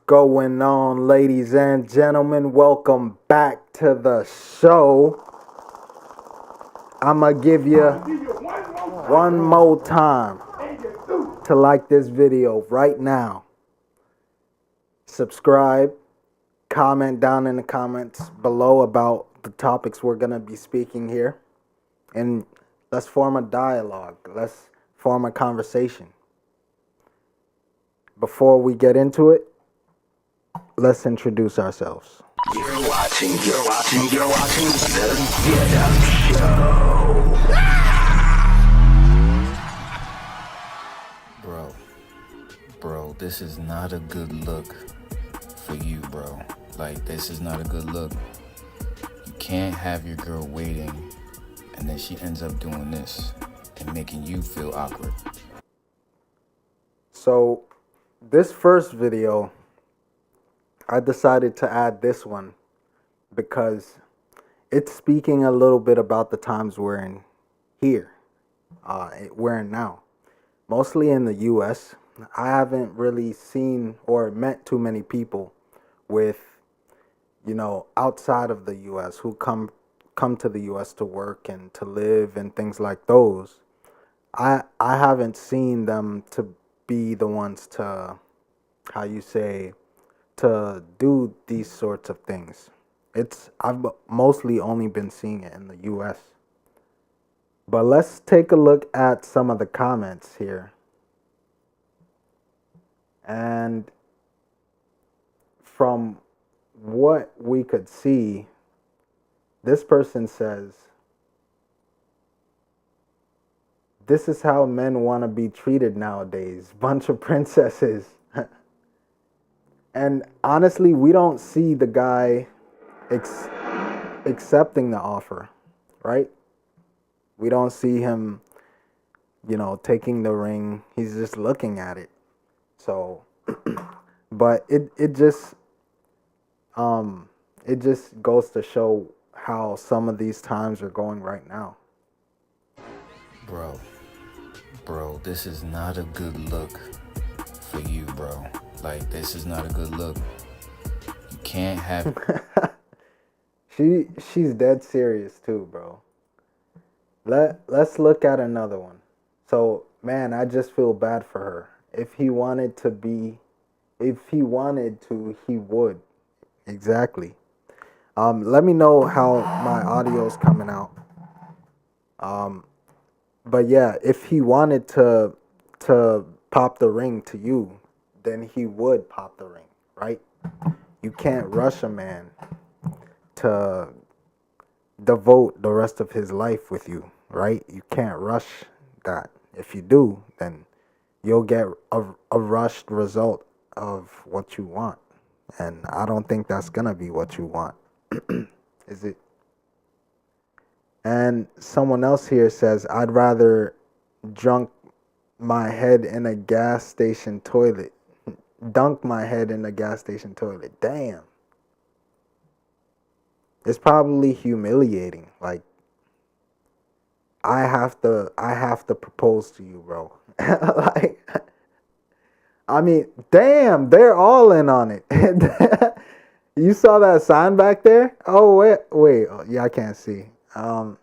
going on, ladies and gentlemen? Welcome back to the show. I'm gonna give you one more time to like this video right now. Subscribe, comment down in the comments below about the topics we're gonna be speaking here, and let's form a dialogue. Let's form a conversation. Before we get into it, let's introduce ourselves. You're watching the Get Up Show. Bro, this is not a good look for you, bro. Like, this is not a good look. You can't have your girl waiting, and then she ends up doing this and making you feel awkward. So, this first video, I decided to add this one because it's speaking a little bit about the times we're in here, we're in now. Mostly in the U.S. I haven't really seen or met too many people with, outside of the U.S. who come to the U.S. to work and to live and things like those. I haven't seen them to be the ones to, to do these sorts of things. I've mostly only been seeing it in the US. But let's take a look at some of the comments here. And from what we could see, this person says, "This is how men want to be treated nowadays. Bunch of princesses." And honestly, we don't see the guy accepting the offer, right? We don't see him, taking the ring. He's just looking at it. So, but it just goes to show how some of these times are going right now. Bro, this is not a good look for you, bro. Like, this is not a good look. You can't have... She's dead serious too, bro. Let's look at another one. So, man, I just feel bad for her. If he wanted to, he would. Exactly. Let me know how my audio's coming out. But yeah, if he wanted to pop the ring to you, then he would pop the ring, right? You can't rush a man to devote the rest of his life with you, right? You can't rush that. If you do, then you'll get a rushed result of what you want. And I don't think that's gonna be what you want. Is it? And someone else here says, "I'd rather dunk my head in a gas station toilet." Dunk my head in a gas station toilet. Damn. It's probably humiliating. Like, I have to propose to you, bro. Like, I mean, damn, they're all in on it. You saw that sign back there? Oh, wait. Oh, yeah, I can't see. Hold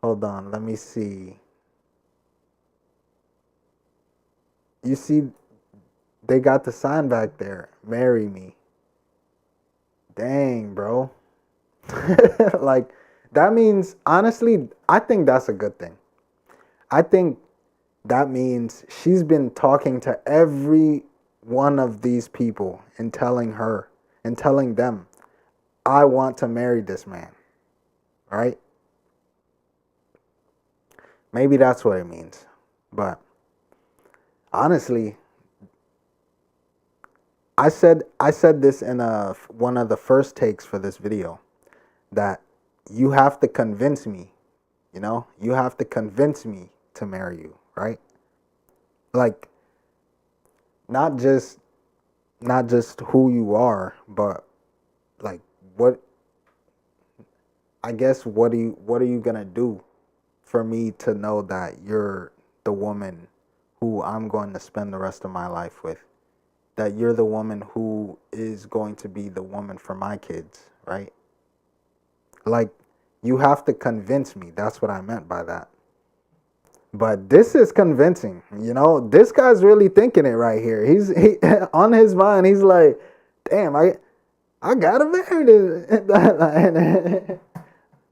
on, let me see. You see, they got the sign back there. Marry me. Dang, bro. Like, that means, honestly, I think that's a good thing. I think that means she's been talking to every one of these people and telling them, I want to marry this man. Right? Maybe that's what it means. But honestly, I said this in one of the first takes for this video, that you have to convince me, you have to convince me to marry you, right? Like, not just who you are, but like what are you gonna do for me to know that you're the woman who I'm going to spend the rest of my life with? that you're the woman who is going to be the woman for my kids, right? Like, you have to convince me. That's what I meant by that. But this is convincing, you know. This guy's really thinking it right here. He on his mind. He's like, "Damn, I gotta marry this."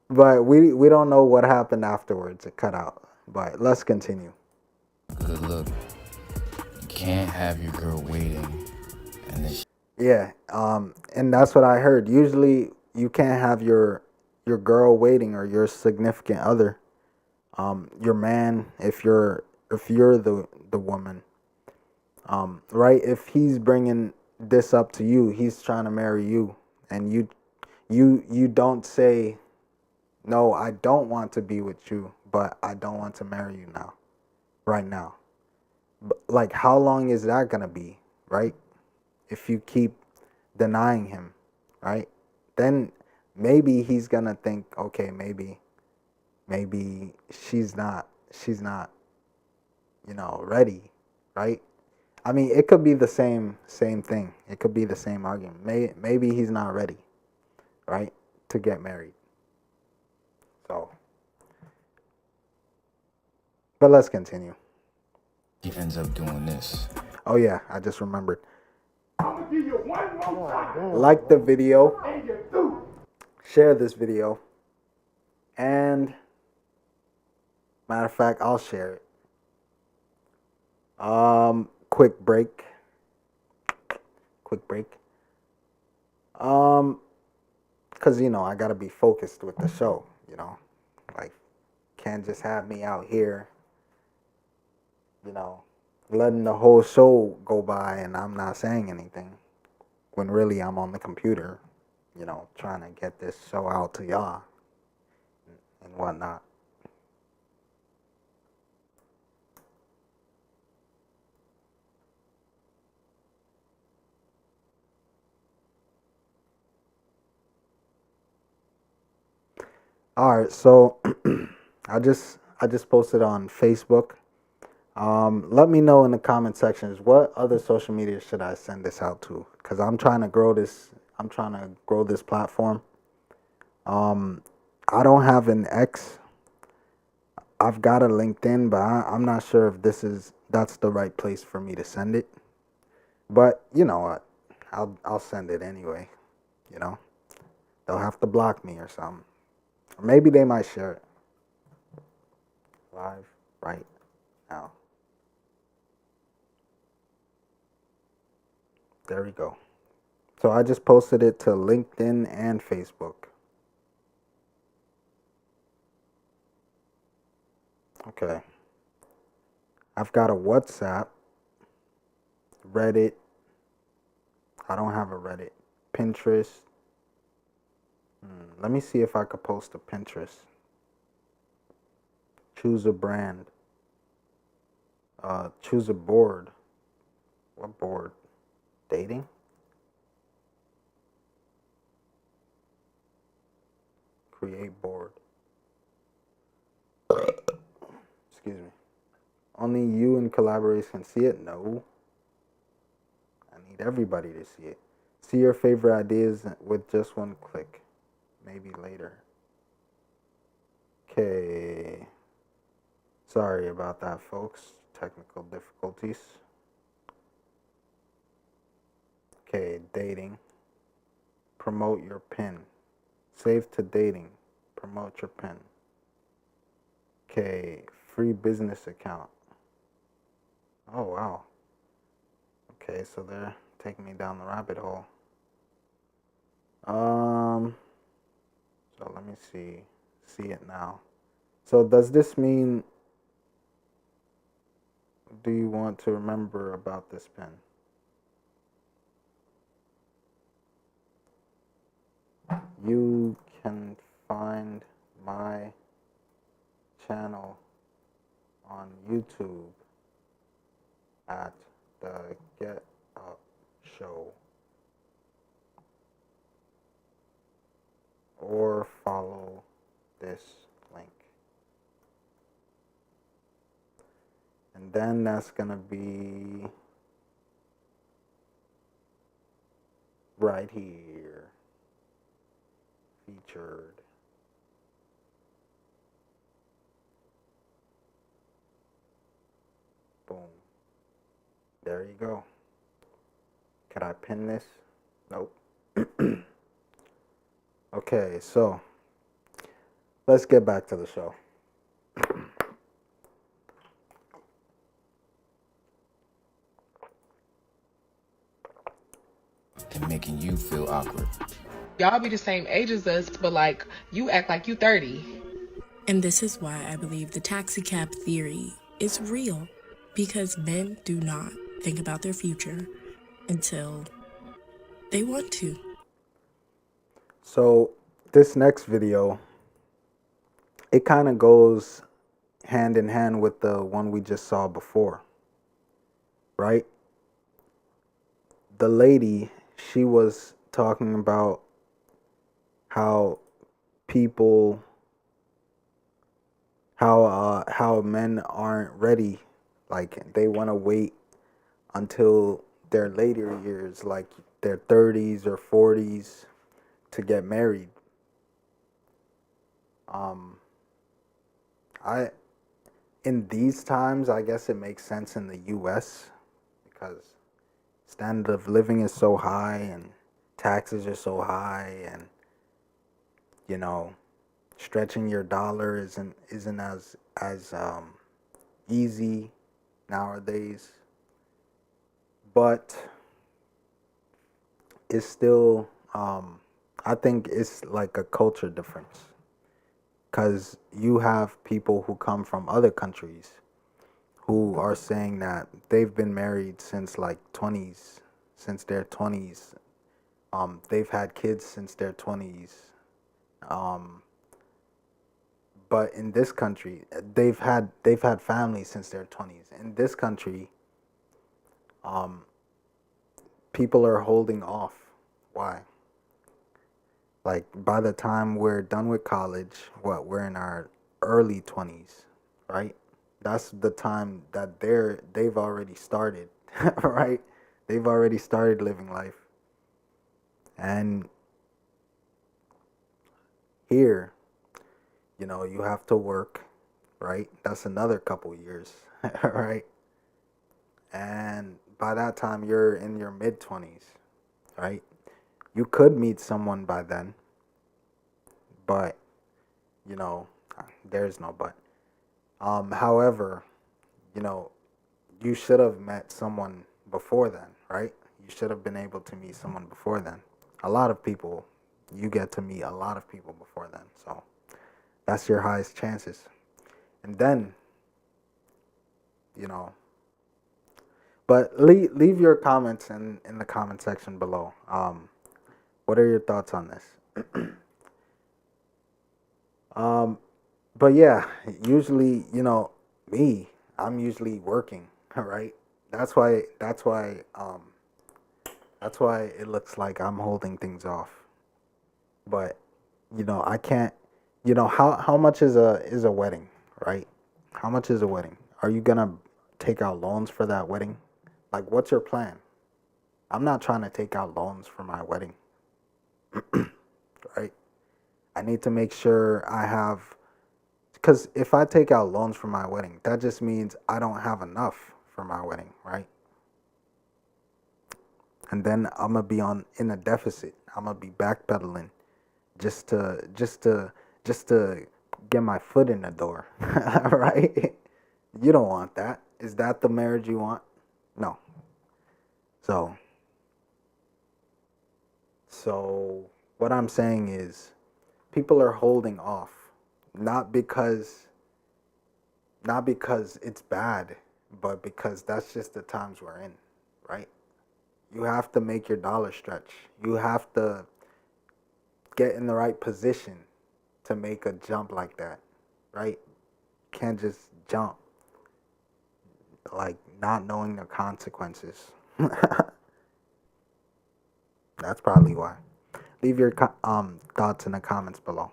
But we don't know what happened afterwards. It cut out. But let's continue. Good look. You can't have your girl waiting, and then Yeah. And that's what I heard. Usually, you can't have your girl waiting, or your significant other, your man, if you're the woman, right? If he's bringing this up to you, he's trying to marry you, and you don't say, no, I don't want to be with you, but I don't want to marry you now, right now. But like, how long is that gonna be, right? If you keep denying him, right? Then maybe he's gonna think, okay, maybe she's not ready, right? I mean, it could be the same thing. It could be the same argument. Maybe he's not ready, right, to get married. So, but let's continue. she ends up doing this. Oh yeah, I just remembered. Like the video, share this video, and matter of fact, I'll share it. Quick break. Quick break. Cause I gotta be focused with the show. Like, can't just have me out here, you know, letting the whole show go by and I'm not saying anything, when really I'm on the computer, trying to get this show out to y'all and whatnot. All right, so I just posted on Facebook. Let me know in the comment sections, what other social media should I send this out to? Because I'm trying to grow this. I'm trying to grow this platform. I don't have an X. I've got a LinkedIn, but I'm not sure if that's the right place for me to send it. But you know what? I'll send it anyway. You know, they'll have to block me or something, or maybe they might share it live right now. There we go. So I just posted it to LinkedIn and Facebook. Okay. I've got a WhatsApp, Reddit. I don't have a Reddit. Pinterest. Let me see if I could post to Pinterest. Choose a brand. Choose a board. What board? Dating? Create board. Excuse me. Only you in collaboration can see it? No. I need everybody to see it. See your favorite ideas with just one click. Maybe later. Okay. Sorry about that, folks. Technical difficulties. Okay, dating. Promote your pin. Save to dating. Promote your pin. Okay, free business account. Oh, wow. Okay, so they're taking me down the rabbit hole. So let me see it now. So does this mean, do you want to remember about this pen? You can find my channel on YouTube at the Get Up Show, or follow this link. And then that's gonna be right here. Featured. Boom. There you go. Can I pin this? Nope. Okay, so let's get back to the show. And making you feel awkward. Y'all be the same age as us, but like you act like you 30. And this is why I believe the taxi cab theory is real, because men do not think about their future until they want to. So this next video, it kind of goes hand in hand with the one we just saw before, right? The lady, she was talking about how people, how men aren't ready, like they want to wait until their later years, like their 30s or 40s, to get married. I in these times, I guess it makes sense in the US because standard of living is so high and taxes are so high, and you know, stretching your dollar isn't as easy nowadays. But it's still I think it's like a culture difference, because you have people who come from other countries who are saying that they've been married since like 20s, since their 20s. They've had kids since their 20s. But in this country, they've had families since their 20s. In this country, people are holding off. Why? Like by the time we're done with college, we're in our early 20s, right? That's the time that they've already started, right? They've already started living life. And here, you know, you have to work, right? That's another couple years, right? And by that time, you're in your mid 20s, right? You could meet someone by then, but, you know, there's no but. However, you know, you should have met someone before then, right? You should have been able to meet someone before then. A lot of people, you get to meet a lot of people before then, so that's your highest chances. And then, you know, but leave your comments in the comment section below. What are your thoughts on this? But yeah, usually, you know, I'm usually working, right? That's why it looks like I'm holding things off. But, you know, I can't, you know, how much is a wedding, right? How much is a wedding? Are you gonna take out loans for that wedding? Like, what's your plan? I'm not trying to take out loans for my wedding. Right? I need to make sure I have, because if I take out loans for my wedding, that just means I don't have enough for my wedding, right? And then I'm gonna be in a deficit. I'm gonna be backpedaling just to get my foot in the door, right? You don't want that. Is that the marriage you want? No. So what I'm saying is, people are holding off, not because it's bad, but because that's just the times we're in, right? You have to make your dollar stretch. You have to get in the right position to make a jump like that, right? You can't just jump like not knowing the consequences. That's probably why. Leave your thoughts in the comments below.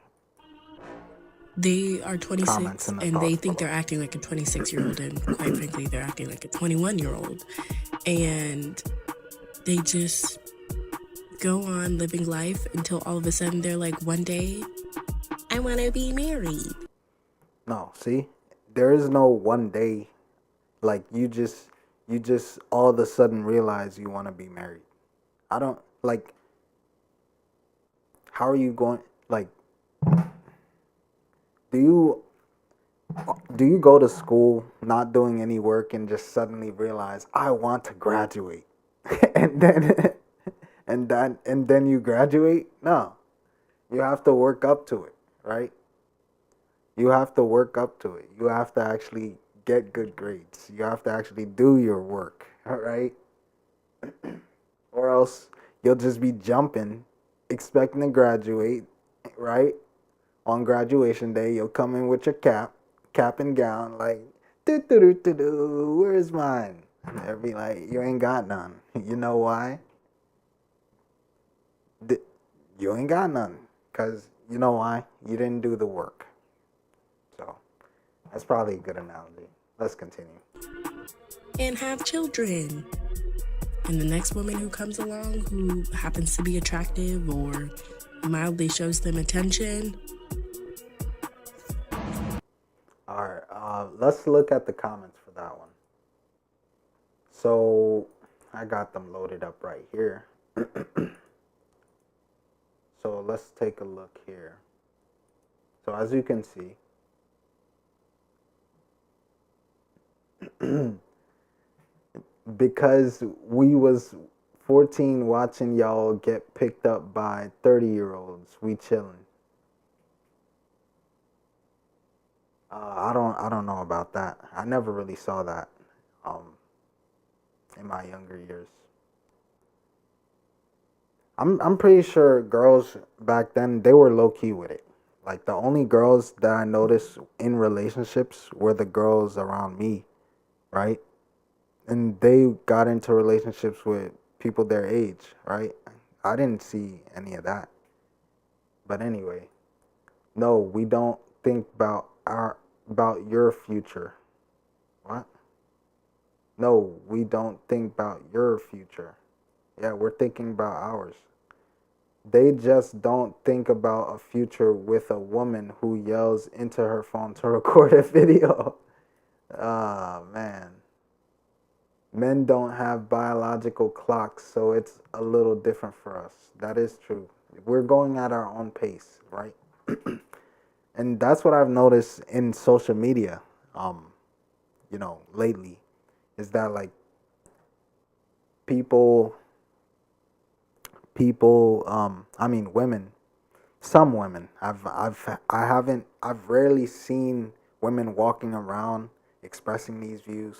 They are 26 and and they think they're acting like a 26-year-old, and quite frankly, they're acting like a 21-year-old. And they just go on living life until all of a sudden they're like, one day, I want to be married. No, see, there is no one day like you just all of a sudden realize you want to be married. I don't like. How are you going? Like, do you do you go to school not doing any work and just suddenly realize I want to graduate, and then and then you graduate? No, you have to work up to it, right? You have to work up to it. You have to actually get good grades. You have to actually do your work, all right? Or else you'll just be jumping, expecting to graduate, right? On graduation day, you'll come in with your cap and gown, like, do do do do do. Where's mine? And they'll be like, you ain't got none. You know why? You ain't got none, cause you know why? You didn't do the work. So that's probably a good analogy. Let's continue. And have children. And the next woman who comes along who happens to be attractive or mildly shows them attention. All right, let's look at the comments for that one. So I got them loaded up right here. So let's take a look here. So as you can see, because we was 14 watching y'all get picked up by 30-year-olds, we chilling. I don't know about that. I never really saw that in my younger years. I'm pretty sure girls back then they were low key with it. Like the only girls that I noticed in relationships were the girls around me, right? And they got into relationships with people their age, right? I didn't see any of that. But anyway, no, we don't think about your future. What? No, we don't think about your future. Yeah, we're thinking about ours. They just don't think about a future with a woman who yells into her phone to record a video. Ah, man. Men don't have biological clocks, so it's a little different for us. That is true. We're going at our own pace, right? And that's what I've noticed in social media, lately, is that like people, I mean, women, some women. I've rarely seen women walking around expressing these views.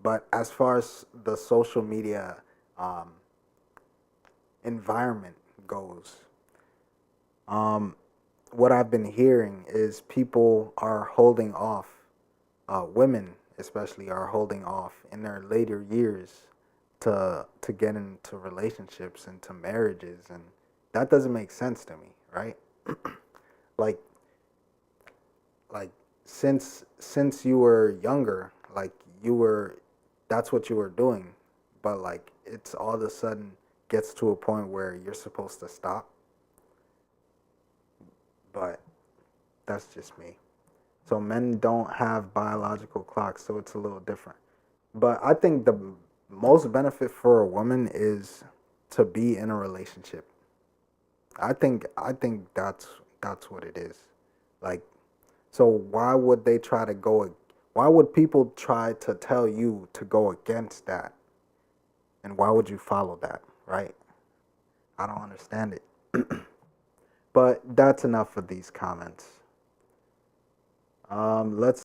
But as far as the social media um, environment goes, what I've been hearing is people are holding off, women especially are holding off in their later years to get into relationships and to marriages, and that doesn't make sense to me, right? like like since you were younger, like you were that's what you were doing, but like it's all of a sudden gets to a point where you're supposed to stop. But that's just me. So men don't have biological clocks, so it's a little different. But I think the most benefit for a woman is to be in a relationship. I think that's what it is. Like, so why would people try to tell you to go against that? And why would you follow that, right? I don't understand it. But that's enough of these comments. Let's